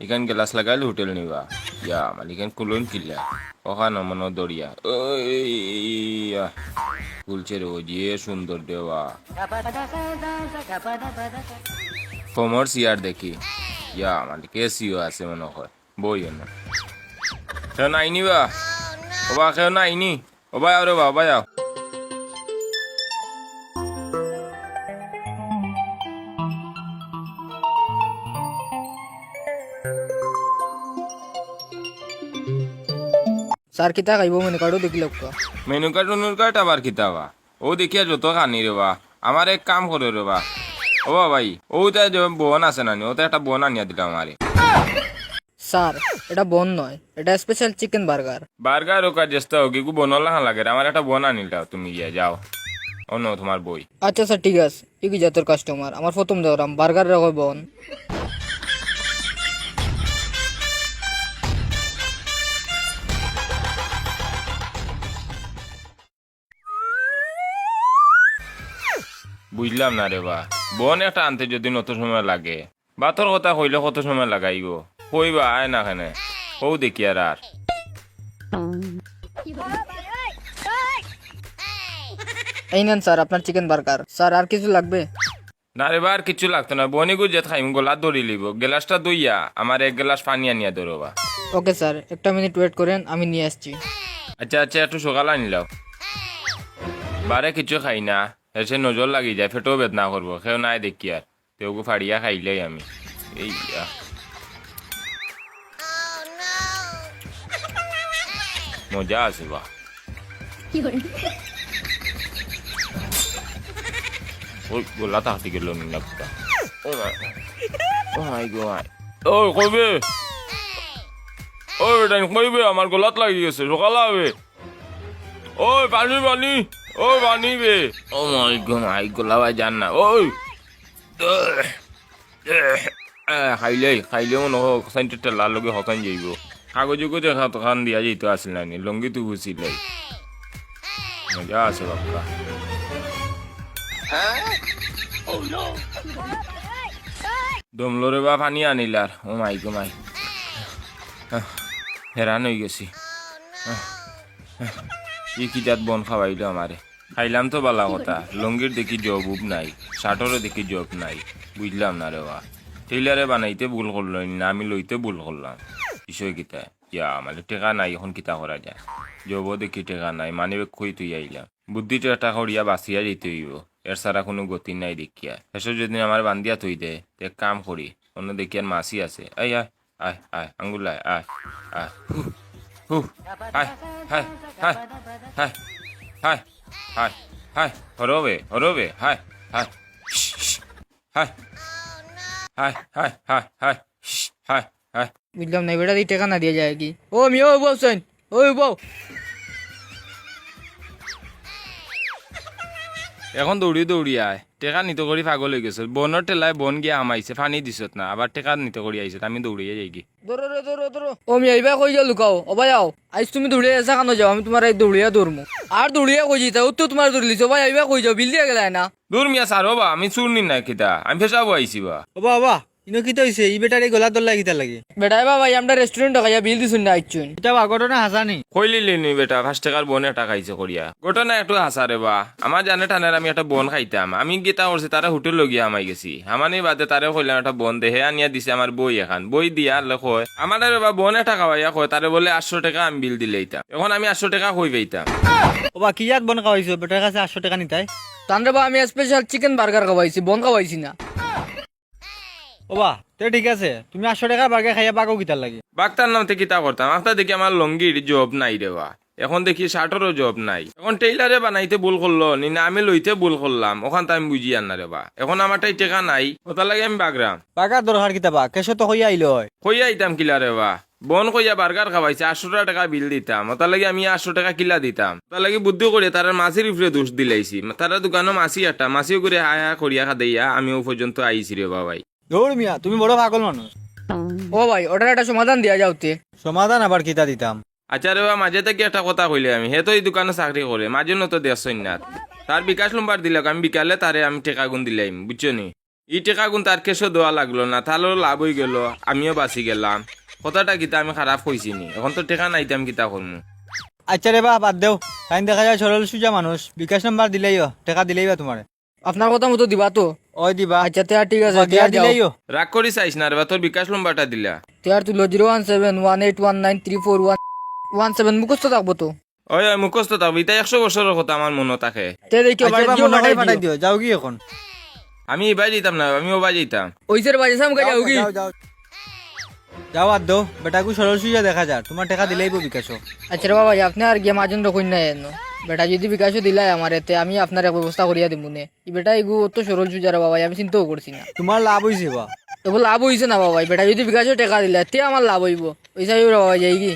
ইখান glass লাগাইলে hotel নিবা ইয়া মানে ইখান কুলন কিল্লা ওখানে মনে দরিয়া কুলছে রে ও যে সুন্দর দেওয়া কমর সিয়ার দেখি ইয়া মানে কে সিও আছে মনে হয় বই না কেউ নাইনি বা ওবা কেউ নাইনি ওবা আও রে বাবা যাও স্যার কিতা খাইব মনে কার্ডও দেখিল মেনু কার্ড আবার কিতাবা ও দেখিয়া যত খানি রে বা আমার এক কাম করে রে বা ও ভাই ওটা যে বোন আছে নানি ওটা একটা বোন আনিয়া দিলাম আমারে স্যার এটা বন নয় এটা স্পেশাল চিকেন বার্গার বার্গার ওকা চেষ্টা হোক একটু বনলা লাগে রে, আমার একটা বোন আনিলাও তুমি গিয়ে যাও অন্য তোমার বই আচ্ছা স্যার ঠিক আছে কি জাতের কাস্টমার আমার প্রথম দেওয়ারাম বার্গার রাখো বন বুঝলাম না রে বা বোন একটা আনতে যদি নত সময় লাগে বাতর কথা কইলে কত সময় লাগাইব কইবা আয় না খানে ও দেখি আর এই নেন স্যার আপনার চিকেন বার্গার স্যার আর কিছু লাগবে না রে বা আর কিছু লাগতো না বনি গু যেত খাইম গোলা দড়ি লিব গ্লাসটা দইয়া আমার এক গ্লাস পানি আনিয়া ধরবা ওকে স্যার একটা মিনিট ওয়েট করেন আমি নিয়ে আসছি আচ্ছা আচ্ছা একটু সকাল আনিলাও বারে কিছু খাই না এসে নজর লাগি যায় ফেটেও বেদনা করবো কেউ নাই দেখি আর তেউকে ফাড়িয়া খাইলেই আমি এই মজা আছে বা ওই গোলা তাহাতি গেল না পুরা ও মাই গড ও কইবে ওই বেটা কইবে আমার গোলাত লাগি গেছে সকাল হবে ওই পানি পানি ওই পানি বে ও মাই গড আই গোলা ভাই জান না ওই খাইলে মনে হোক সাইনটা লাল লগে হতান যাইব কাগজ কুগজে খান দিয়া যাইতো আসল না লঙ্গি তো ঘুষিল মজা আছে বাবা দমলরে বা পানি আনিলার ও মাই গো মাই হেরান হয়ে গেছি ই কি জাত বন খাওয়াইলো আমারে খাইলাম তো বালা কথা লঙ্গির দেখি জব উব নাই শার্টরও দেখি জব নাই বুঝলাম না রে বা টেইলারে বানাইতে ভুল করলো না আমি লইতে ভুল করলাম বিষয় কিতা ইয়া মানে টেকা নাই এখন কিতা করা যায় জবও দেখি টেকা নাই মানে কই তুই আইলাম বুদ্ধিটা একটা করিয়া বাঁচিয়া যেতে হইব এর সারা কোনো গতি নাই দেখিয়া এসব যদি আমার বান্ধিয়া থই দে তে কাম করি অন্য দেখি আর মাসি আছে আয় আয় আয় আয় আঙ্গুল আয় আয় আয় হু হায় হায় হায় হায় হায় হায় হায় হরবে হায় হায় হায় হায় হায় হায় হায় হায় হায় বুঝলাম না বেটা দিয়ে টাকা না দিয়ে যায় কি ও মিও বলছেন ওই বউ এখন দৌড়ি দৌড়ি আয় টেকা নিতে করি পাগল হয়ে গেছে বনের টেলায় বন গিয়ে আমাইছে ফানি দিছত না আবার টেকা নিতে করি আইছে আমি দৌড়িয়ে যাই কি ধরো রে ধরো ধরো ও মিয়া এইবা কই যা লুকাও ও ভাই আও আজ তুমি দৌড়িয়ে আসা কেন যাও আমি তোমার এই দৌড়িয়া দৌড়মু আর দৌড়িয়া কই যাইতা ও তো তোমার দৌড়লিছো ভাই এইবা কই যাও বিল দিয়ে গেলাই না দূর মিয়া সার বা আমি চুরনি না কিতা আমি ফেসাবো আইছি বা ওবা ওবা ইনো কি হইছে ই বেটারে গলা দল্লা কিতা লাগে বেটা এবা ভাই আমরা রেস্টুরেন্ট খাইয়া বিল দিছুন না আইছুন এটা ঘটনা হাসানি কইলি নি বেটা 5 টাকার বন একটা খাইছে করিয়া ঘটনা একটু হাসারে বা আমার জানে টানের আমি একটা বন খাইতাম আমি গীতা করছি তারা হোটেল লগিয়া আমাই গেছি আমানি বাদে তারে কইলাম একটা বন দেহে আনিয়া দিছে আমার বই এখন বই দিয়া কয় আমার বা বন একটা খাওয়াইয়া কয় তারে বলে 800 টাকা আমি বিল দিলেইতাম এখন আমি 800 টাকা কই পাইতাম ওবা কি ইয়াত বন খাওয়াইছো বেটার কাছে 800 টাকা নিতাই তানরে বা আমি স্পেশাল চিকেন বার্গার খাওয়াইছি বন খাওয়াইছি না ওবা তে ঠিক আছে তুমি 800 টাকা বার্গার খাইয়া বাগো কিতার লাগে বাক্তার নামতে কিতা করতাম আফতা দেখি আমার লঙ্গির জব নাই রে বা এখন দেখি শার্টেরও জব নাই এখন টেইলারে বানাইতে ভুল করলো নি না আমি লইতে ভুল করলাম ওখান তো আমি বুঝি আন রে বা এখন আমার টাই টেকা নাই ওটা লাগে আমি বাগরাম বাগার দরকার কিতা বা কেসো তো হইয়া আইলো হয় কইয়া আইতাম কিলা রে বা বন কইয়া বার্গার খাওয়াইছে 800 টাকা বিল দিতাম ওটা লাগে আমি 800 টাকা কিলা দিতাম ওটা লাগে বুদ্ধি করে তার মাছের উপরে দোষ দিলাইছি তারা দোকানও মাছি একটা মাছিও করে হায়া করিয়া খাইয়া আমিও পর্যন্ত আইছি রে বাবাই দৌড় মিয়া তুমি বড় পাগল মানুষ ও ভাই ওটার একটা সমাধান দিয়া যাওতে সমাধান আবার কিতা দিতাম আচ্ছা রে বা মাঝে থেকে একটা কথা কইলে আমি হে তো এই দোকানে চাকরি করে মাঝে নত দেশ তার বিকাশ নম্বর দিলাক আমি বিকালে তারে আমি টেকা গুণ দিলাম বুঝছো নি ই টেকা গুণ তার কেসও দেওয়া লাগলো না, তাহলেও লাভ হয়ে গেল, আমিও বাঁচি গেলাম। কথাটা কিতা আমি খারাপ কইছি নি? এখন তো টেকা নাইতাম কিতা করমু। আচ্ছা রে বা বাদ দেও, তাই দেখা যায় সরল সুজা মানুষ, বিকাশ নাম্বার দিলেইও, টাকা দিলেইবা তোমার। আপনার কথা মতো দিবা তো? ওই দিবা। আচ্ছা তেয়ার ঠিক আছে, দিয়া দিলেইও। রাগ করি চাইস না রে বা, তোর বিকাশ নম্বরটা দিলা। তেয়ার তুলো 01718193417 মুখস্থ থাকবো তো? ওই ওই মুখস্থ থাকবো, এটা 100 বছরের কথা আমার মনে থাকে। তে দেখি আচ্ছা বা মনে করে পাঠাই দিও, যাও কি এখন? আমি এবার যেতাম না, আমি ওবার যেতাম। ওইসের বাজে সামকে যাও কি? যাও যাও যাও আর দো, বেটাকু সরল সুজা দেখা যায়, তোমার টাকা দিলেইব বিকাশও। আচ্ছা রে বাবা, আপনি আর গিয়ে মাজন রকম নাই এনো বেটা, যদি বিকাশও দিলাই আমার এতে আমি আপনার এক ব্যবস্থা করিয়া দিব নে। ই বেটা এগু অত সরল সুজারা বাবা, আমি চিন্তাও করছি না। তোমার লাভ হয়েছে বা। তবু লাভ হইছে না বাবা, বেটা যদি বিকাশও টাকা দিলা তে আমার লাভ হইব। ওই সাইব বাবা যাই কি?